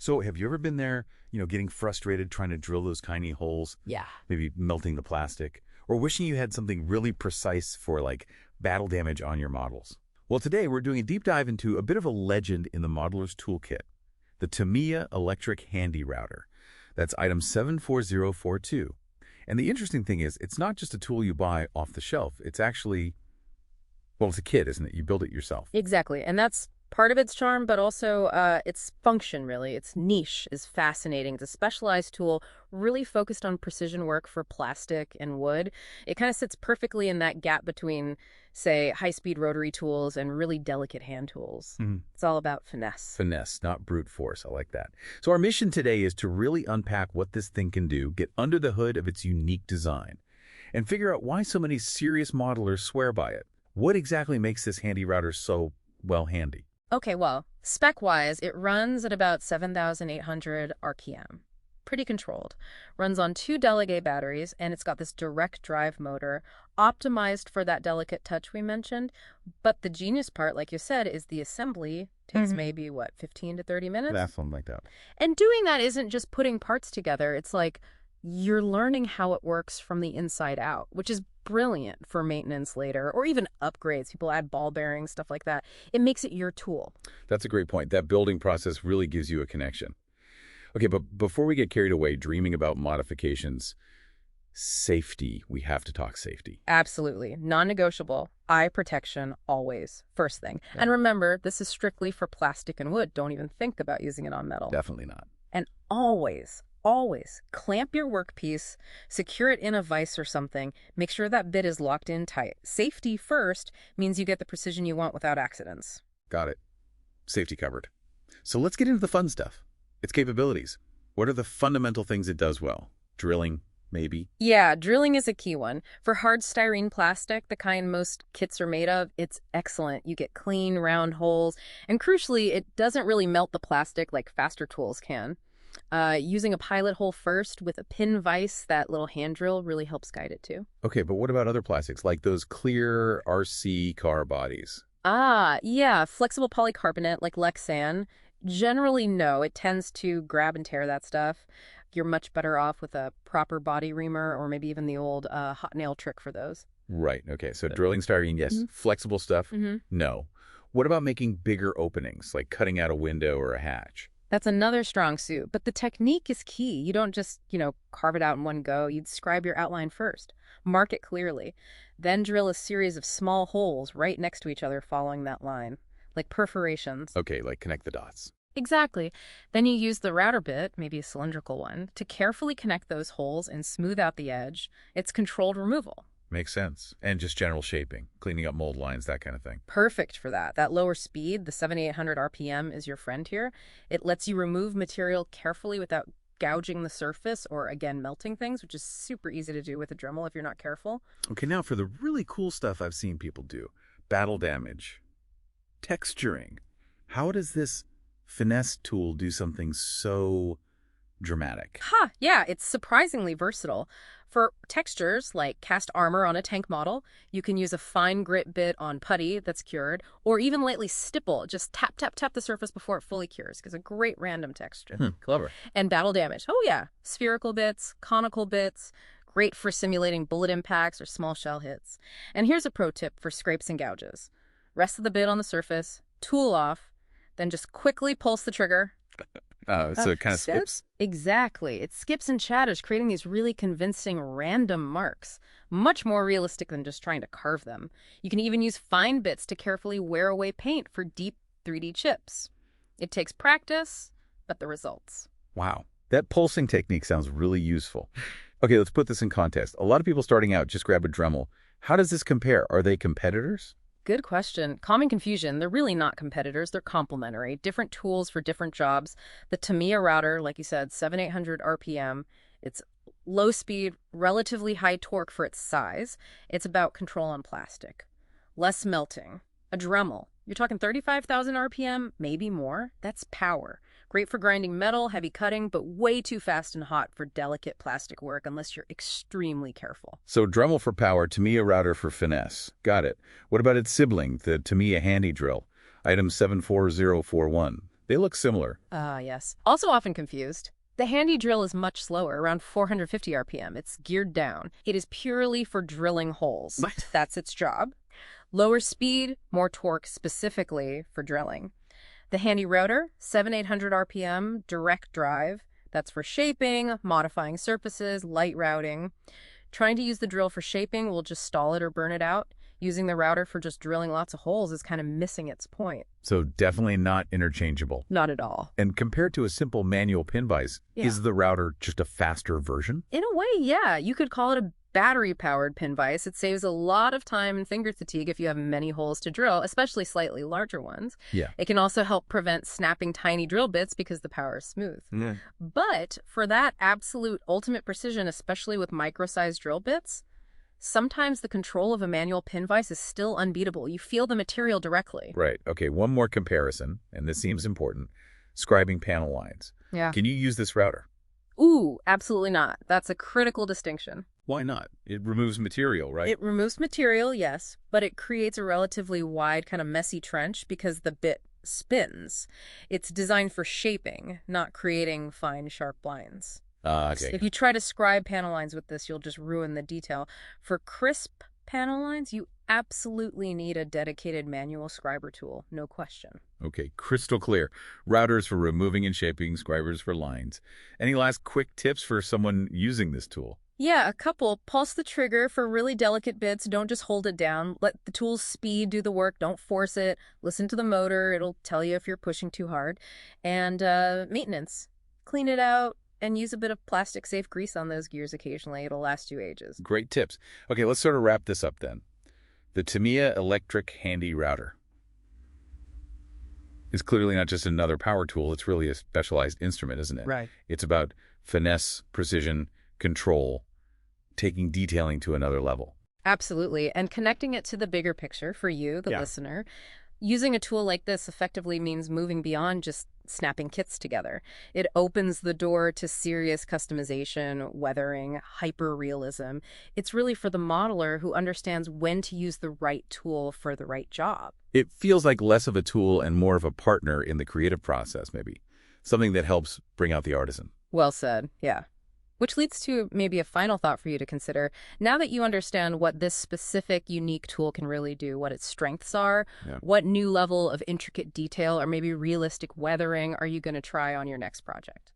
So have you ever been there, getting frustrated trying to drill those tiny holes, Yeah. maybe melting the plastic, or wishing you had something really precise for, like, battle damage on your models? Well, today we're doing a deep dive into a bit of a legend in the modeler's toolkit, the Tamiya Electric Handy Router. That's item 74042. And the interesting thing is, it's not just a tool you buy off the shelf. It's actually, well, it's a kit, isn't it? You build it yourself. Exactly. And that's part of its charm, but also its function, really. Its niche is fascinating. It's a specialized tool really focused on precision work for plastic and wood. It kind of sits perfectly in that gap between, say, high-speed rotary tools and really delicate hand tools. It's all about finesse. Finesse, not brute force. I like that. So our mission today is to really unpack what this thing can do, get under the hood of its unique design, and figure out why so many serious modelers swear by it. What exactly makes this handy router so, well, handy? Okay, well, spec-wise, it runs at about 7,800 RPM. Pretty controlled. Runs on 2 Delegate batteries, and it's got this direct drive motor, optimized for that delicate touch we mentioned. But the genius part, like you said, is the assembly takes maybe, 15 to 30 minutes? That's something like that. And doing that isn't just putting parts together. It's like you're learning how it works from the inside out, which is brilliant for maintenance later, or even upgrades. People add ball bearings, stuff like that. It makes it your tool. That's a great point. That building process really gives you a connection. Okay, but before we get carried away dreaming about modifications, safety. We have to talk safety. Absolutely. Non-negotiable. Eye protection, always. First thing. Yeah. And remember, this is strictly for plastic and wood. Don't even think about using it on metal. Definitely not. And always clamp your workpiece, secure it in a vise or something. Make sure that bit is locked in tight. Safety first means you get the precision you want without accidents. Got it. Safety covered. So let's get into the fun stuff. Its capabilities. What are the fundamental things it does well? Drilling, maybe? Yeah, drilling is a key one. For hard styrene plastic, the kind most kits are made of, it's excellent. You get clean, round holes. And crucially, it doesn't really melt the plastic like faster tools can. Using a pilot hole first with a pin vise, that little hand drill really helps guide it too. Okay, but what about other plastics, like those clear RC car bodies? Yeah, flexible polycarbonate like Lexan. Generally, no. It tends to grab and tear that stuff. You're much better off with a proper body reamer or maybe even the old hot nail trick for those. Right, okay, so drilling styrene, yes. Flexible stuff, no. What about making bigger openings, like cutting out a window or a hatch? That's another strong suit, but the technique is key. You don't just, carve it out in one go. You describe your outline first, mark it clearly, then drill a series of small holes right next to each other following that line, like perforations. Okay, like connect the dots. Exactly. Then you use the router bit, maybe a cylindrical one, to carefully connect those holes and smooth out the edge. It's controlled removal. Makes sense. And just general shaping, cleaning up mold lines, that kind of thing. Perfect for that. That lower speed, the 7,800 RPM, is your friend here. It lets you remove material carefully without gouging the surface or, again, melting things, which is super easy to do with a Dremel if you're not careful. Okay, now for the really cool stuff I've seen people do. Battle damage. Texturing. How does this finesse tool do something so dramatic? Yeah, it's surprisingly versatile. For textures, like cast armor on a tank model, you can use a fine grit bit on putty that's cured, or even lightly stipple. Just tap the surface before it fully cures, because a great random texture. Clever. And battle damage. Oh yeah, spherical bits, conical bits, great for simulating bullet impacts or small shell hits. And here's a pro tip for scrapes and gouges. Rest of the bit on the surface, tool off, then just quickly pulse the trigger. So it kind of skips? Exactly. It skips and chatters, creating these really convincing random marks. Much more realistic than just trying to carve them. You can even use fine bits to carefully wear away paint for deep 3D chips. It takes practice, but the results. Wow. That pulsing technique sounds really useful. Okay, let's put this in context. A lot of people starting out just grab a Dremel. How does this compare? Are they competitors? Good question. Common confusion. They're really not competitors. They're complementary. Different tools for different jobs. The Tamiya router, like you said, 7,800 RPM. It's low speed, relatively high torque for its size. It's about control on plastic. Less melting. A Dremel. You're talking 35,000 RPM, maybe more. That's power. Great for grinding metal, heavy cutting, but way too fast and hot for delicate plastic work unless you're extremely careful. So Dremel for power, Tamiya router for finesse. Got it. What about its sibling, the Tamiya Handy Drill? Item 74041. They look similar. Yes. Also often confused. The handy drill is much slower, around 450 RPM. It's geared down. It is purely for drilling holes. What? That's its job. Lower speed, more torque specifically for drilling. The handy router, 7,800 RPM, direct drive. That's for shaping, modifying surfaces, light routing. Trying to use the drill for shaping will just stall it or burn it out. Using the router for just drilling lots of holes is kind of missing its point. So definitely not interchangeable. Not at all. And compared to a simple manual pin vise, is the router just a faster version? In a way, yeah. You could call it a battery-powered pin vise. It saves a lot of time and finger fatigue if you have many holes to drill, especially slightly larger ones. Yeah. It can also help prevent snapping tiny drill bits because the power is smooth. Yeah. But for that absolute ultimate precision, especially with micro-sized drill bits, sometimes the control of a manual pin vise is still unbeatable. You feel the material directly. Right. Okay, one more comparison, and this seems important. Scribing panel lines. Yeah. Can you use this router? Ooh, absolutely not. That's a critical distinction. Why not? It removes material, right? It removes material, yes, but it creates a relatively wide, kind of messy trench because the bit spins. It's designed for shaping, not creating fine, sharp lines. Okay. If you try to scribe panel lines with this, you'll just ruin the detail. For crisp panel lines, you absolutely need a dedicated manual scriber tool, no question. Okay, crystal clear. Routers for removing and shaping, scribers for lines. Any last quick tips for someone using this tool? Yeah, a couple. Pulse the trigger for really delicate bits. Don't just hold it down. Let the tool's speed do the work. Don't force it. Listen to the motor. It'll tell you if you're pushing too hard. And maintenance. Clean it out and use a bit of plastic-safe grease on those gears occasionally. It'll last you ages. Great tips. Okay, let's sort of wrap this up then. The Tamiya Electric Handy Router is clearly not just another power tool. It's really a specialized instrument, isn't it? Right. It's about finesse, precision, control, taking detailing to another level. Absolutely. And connecting it to the bigger picture for you, the listener. Using a tool like this effectively means moving beyond just snapping kits together. It opens the door to serious customization, weathering, hyper-realism. It's really for the modeler who understands when to use the right tool for the right job. It feels like less of a tool and more of a partner in the creative process, maybe. Something that helps bring out the artisan. Well said, yeah. Which leads to maybe a final thought for you to consider. Now that you understand what this specific, unique tool can really do, what its strengths are, what new level of intricate detail or maybe realistic weathering are you going to try on your next project?